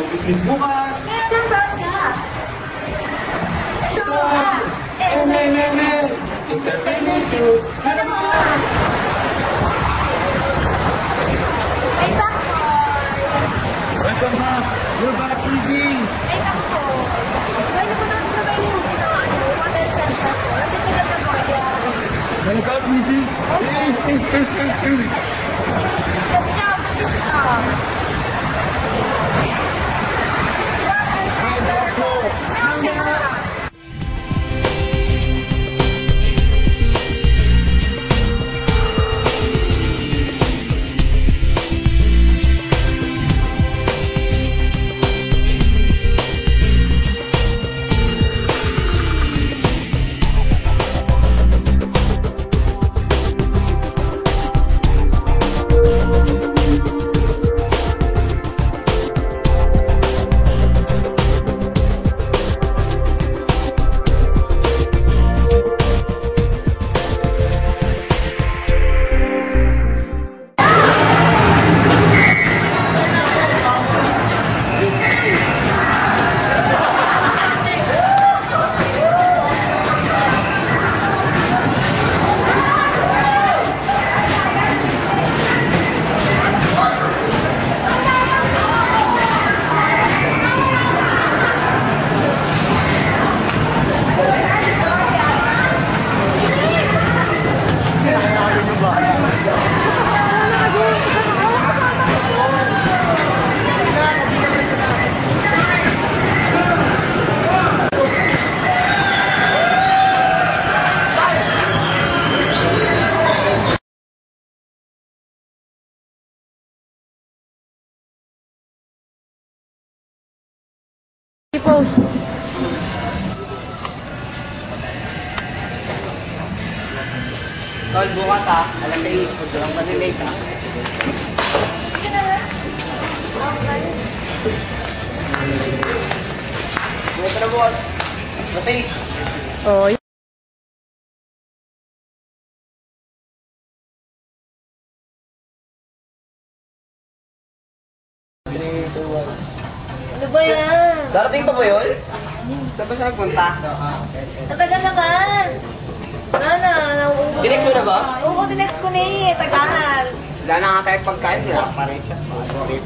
Business bukas! Kaya ng broadcast! Ito ang MMMM! Entertainment News na naman! Ay, Takboy! Welcome back! You're back, Lizzy! Ay, Takboy! Gano'n ko natin na ba yung water sensor ko? Nandito na sa Boya. Welcome, Lizzy! Let's have a bit of... Hands up po! Post. Tol, bukas ha, alas 6. Huwag lang malilate ha. Bukas na bukas. Alas 6. Oh, ano ba yan? Darating pa ba yun? Saan ba siya nagpunta? Natagal naman. Wala na, nauubos. Tinext mo na ba? Oo, tinext ko na eh. Tagal. Wala na nga tayo pagkain, wala pa rin siya. Sorry.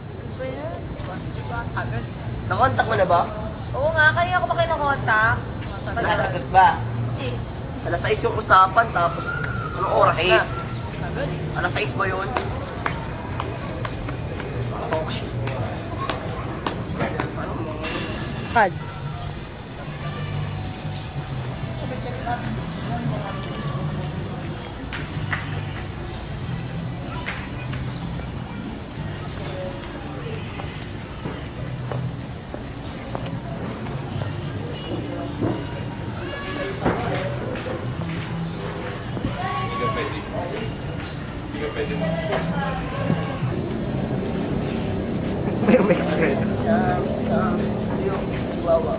Ano ba yan? Nakontak mo na ba? Oo nga, kanina ko pa kayo nakontak. Nasagot ba? Eh, Alas 6 yung usapan, tapos anong oras na? Alas 6 ba yun? Talk shit. Kad. Times come, yung chihuahua.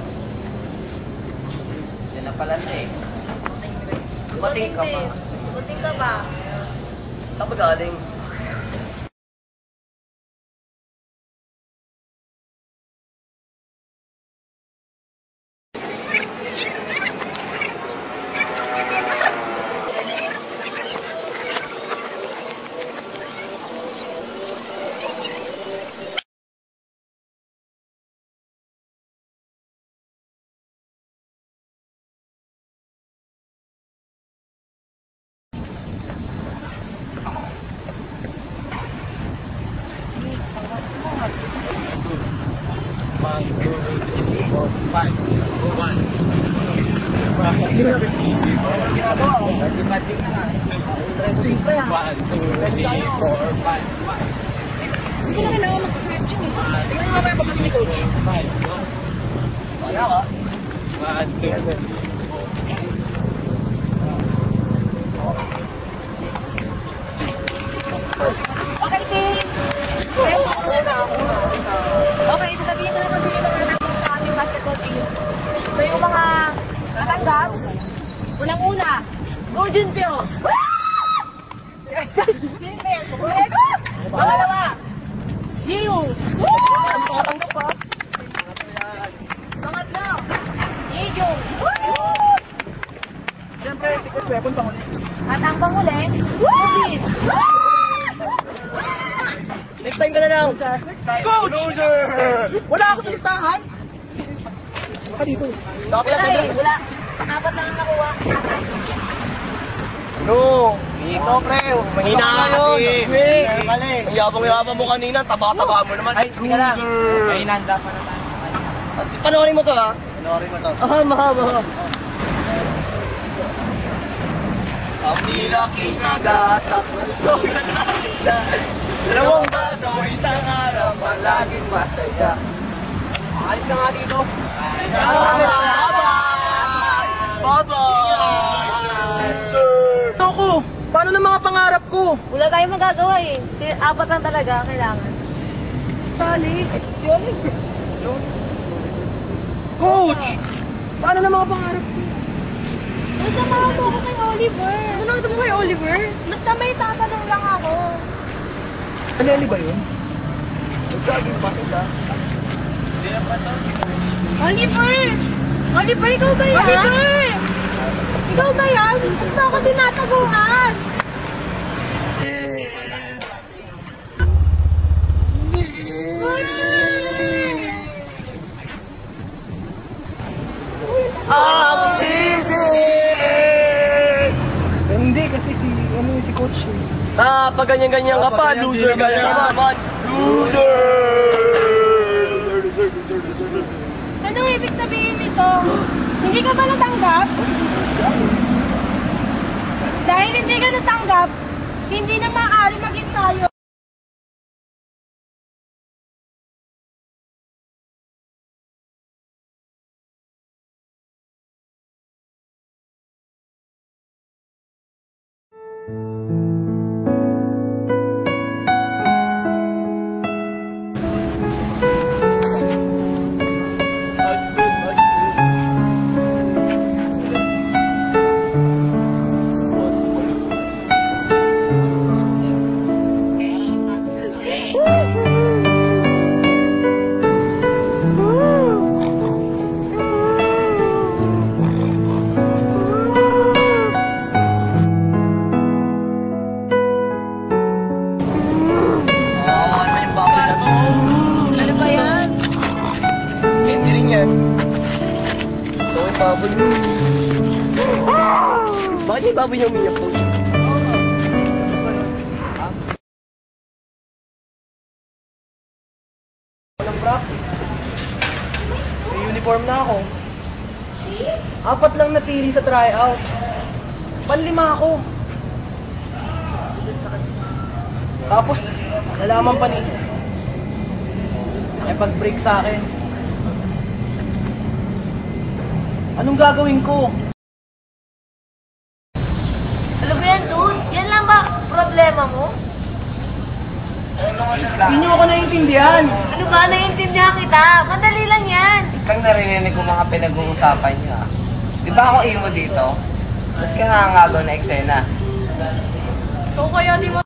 Yan na pala na eh. Dumating ka pa. Dumating ka ba? Saan ba galing? Hindi ko na kailangan mag-stretching eh. Tingnan mo mamaya pagdating ni Coach. Wala ka? 1, 2. Okay, Kate. Okay, sasabihin ko lang kasi yung mga nagpunta sa ating basketball team. So yung mga natanggap, Go, Junpyo! Pangalawa! Jiyong! Makatanggap pa. Pangatlo! Yijong! Siyempre, secret weapon pang ulit. At ang panghuli, Rubin! Next time ka na lang. Coach! Loser! Wala ako sa listahan. Baka dito. Sabi Wala eh, wala. Apat lang ang nakuha. No! Dito, pre. Mahina ka kasi. Mali. Ang yabang-yabang mo kanina. Taba-taba mo naman. Ay, hindi ka lang. Ay, nanda pa naman. Panoorin mo to, ha? Panoorin mo to. Mahaba. Ang nilaki sa gatas, malusog na sila. Dalawang baso, isang araw, palaging masaya. Alis na nga dito. Bye-bye! Sir! Ako, paano na mga pangarap ko? Wala tayong magagawa eh. Apat lang talaga kailangan. Tali. Coach! Paano na mga pangarap ko? Basta makato ko kay Oliver. Ano mo kay Oliver? Basta may tatanong lang ako. Aleli ba yun? Nagkaging pa sila. Oliver! Oliver, ikaw ba yan? Oliver! Ikaw ba yan? Ba't ba ako tinataguan? I'm busy! Hindi, kasi si coach eh. Pag ganyan-ganyan ka pa, loser ka naman. Loser! Anong ibig sabihin nito? Hindi ka ba natanggap? Dahil hindi ka natanggap, hindi na maaari maging tayo. Ano ba yan? Hindi rin yan. Ito ay baboy mo. Bakit yung baboy niya umiyak po? Walang practice. May uniform na ako. 4 lang napili sa tryout. 5 ako. Tapos, nalaman pa ni nakipag-break sa akin. Anong gagawin ko? Ano ba yan, dude? Yan lang ba problema mo? Hindi niyo ako naiintindihan. Ano ba? Naiintindihan kita. Madali lang yan. Kang narinig ko mga pinag-uusapan niyo ah. Di ba ako imo dito? Ba't ka nangangagaw na eksena? So kaya di mo